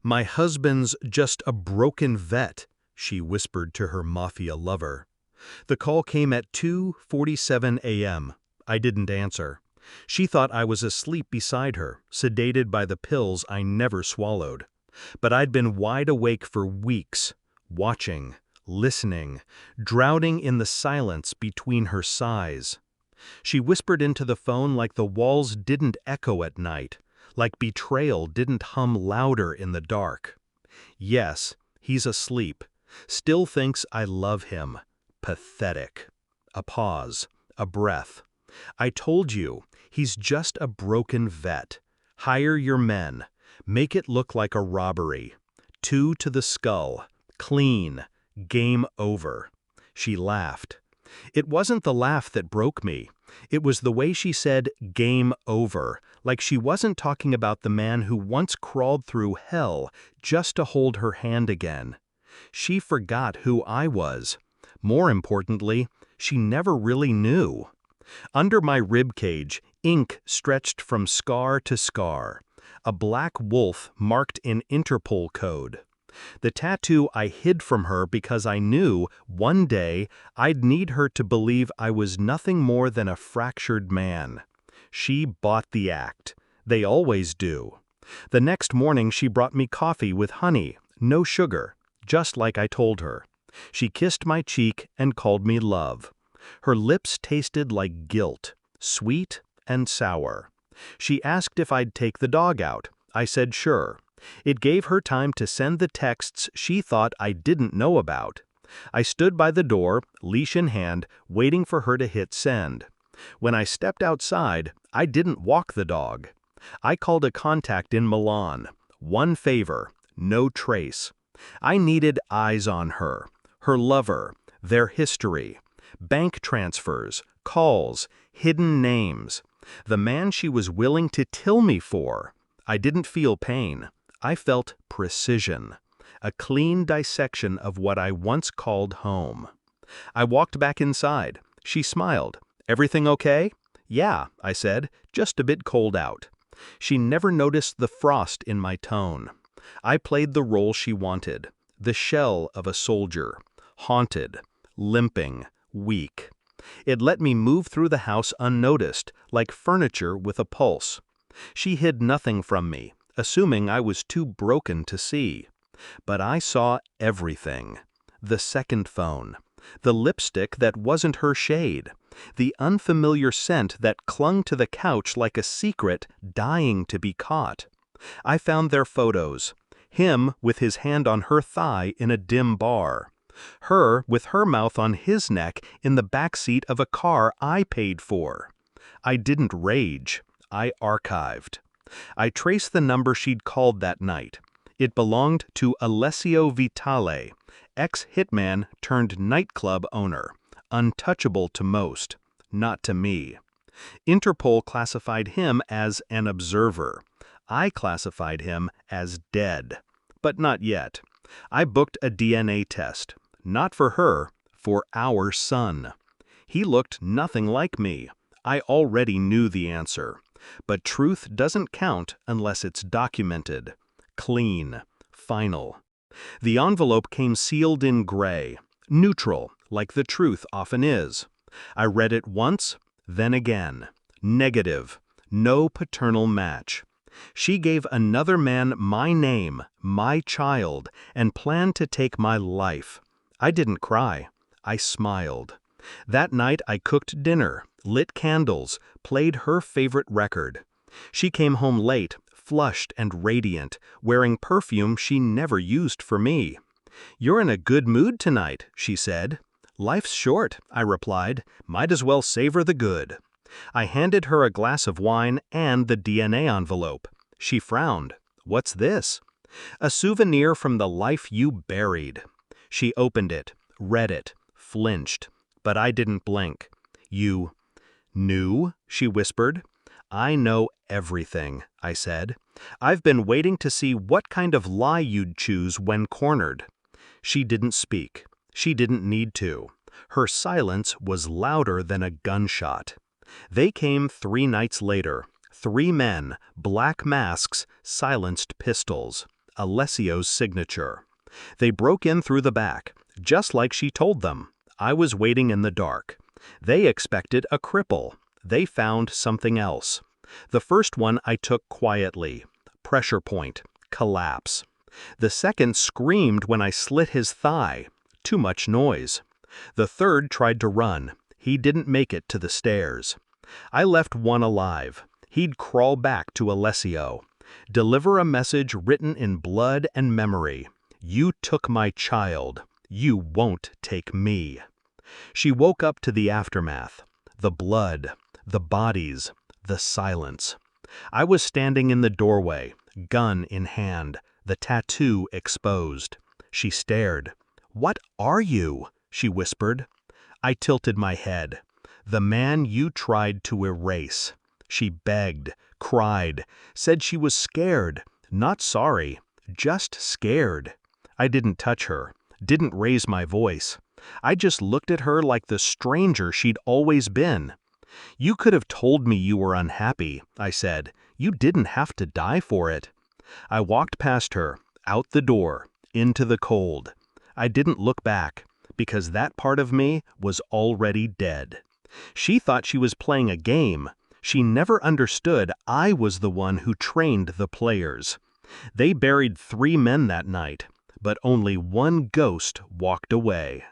"My husband's just a broken vet," she whispered to her Mafia lover. The call came at 2:47 a.m. I didn't answer. She thought I was asleep beside her, sedated by the pills I never swallowed. But I'd been wide awake for weeks, watching, listening, drowning in the silence between her sighs. She whispered into the phone like the walls didn't echo at night, like betrayal didn't hum louder in the dark. Yes, he's asleep, still thinks I love him. Pathetic. A pause, a breath. "I told you, he's just a broken vet. Hire your men. Make it look like a robbery. 2 to the skull. Clean. Game over." She laughed. It wasn't the laugh that broke me. It was the way she said "game over," like she wasn't talking about the man who once crawled through hell just to hold her hand again. She forgot who I was. More importantly, she never really knew. Under my ribcage, ink stretched from scar to scar. A black wolf marked in Interpol code. The tattoo I hid from her because I knew, one day, I'd need her to believe I was nothing more than a fractured man. She bought the act. They always do. The next morning she brought me coffee with honey, no sugar, just like I told her. She kissed my cheek and called me love. Her lips tasted like guilt, sweet and sour. She asked if I'd take the dog out. I said sure. It gave her time to send the texts she thought I didn't know about. I stood by the door, leash in hand, waiting for her to hit send. When I stepped outside, I didn't walk the dog. I called a contact in Milan. One favor, no trace. I needed eyes on her, her lover, their history, bank transfers, calls, hidden names. The man she was willing to kill me for. I didn't feel pain. I felt precision, a clean dissection of what I once called home. I walked back inside. She smiled. "Everything okay?" "Yeah," I said, "just a bit cold out." She never noticed the frost in my tone. I played the role she wanted, the shell of a soldier, haunted, limping, weak. It let me move through the house unnoticed, like furniture with a pulse. She hid nothing from me, assuming I was too broken to see. But I saw everything. The second phone. The lipstick that wasn't her shade. The unfamiliar scent that clung to the couch like a secret dying to be caught. I found their photos. Him with his hand on her thigh in a dim bar. Her with her mouth on his neck in the backseat of a car I paid for. I didn't rage. I archived. I traced the number she'd called that night. It belonged to Alessio Vitale, ex-hitman turned nightclub owner, untouchable to most, not to me. Interpol classified him as an observer. I classified him as dead. But not yet. I booked a DNA test. Not for her, for our son. He looked nothing like me. I already knew the answer. But truth doesn't count unless it's documented. Clean. Final. The envelope came sealed in gray. Neutral, like the truth often is. I read it once, then again. Negative. No paternal match. She gave another man my name, my child, and planned to take my life. I didn't cry. I smiled. That night I cooked dinner, lit candles, played her favorite record. She came home late, flushed and radiant, wearing perfume she never used for me. "You're in a good mood tonight," she said. "Life's short," I replied. "Might as well savor the good." I handed her a glass of wine and the DNA envelope. She frowned. "What's this?" "A souvenir from the life you buried." She opened it, read it, flinched. But I didn't blink. "You knew?" she whispered. "I know everything," I said. "I've been waiting to see what kind of lie you'd choose when cornered." She didn't speak. She didn't need to. Her silence was louder than a gunshot. They came 3 nights later. 3 men, black masks, silenced pistols. Alessio's signature. They broke in through the back, just like she told them. I was waiting in the dark. They expected a cripple. They found something else. The first one I took quietly. Pressure point. Collapse. The second screamed when I slit his thigh. Too much noise. The third tried to run. He didn't make it to the stairs. I left one alive. He'd crawl back to Alessio. Deliver a message written in blood and memory. You took my child. You won't take me. She woke up to the aftermath. The blood, the bodies, the silence. I was standing in the doorway, gun in hand, the tattoo exposed. She stared. "What are you?" she whispered. I tilted my head. "The man you tried to erase." She begged, cried, said she was scared, not sorry, just scared. I didn't touch her, didn't raise my voice. I just looked at her like the stranger she'd always been. "You could have told me you were unhappy," I said. "You didn't have to die for it." I walked past her, out the door, into the cold. I didn't look back, because that part of me was already dead. She thought she was playing a game. She never understood I was the one who trained the players. They buried 3 men that night, but only one ghost walked away.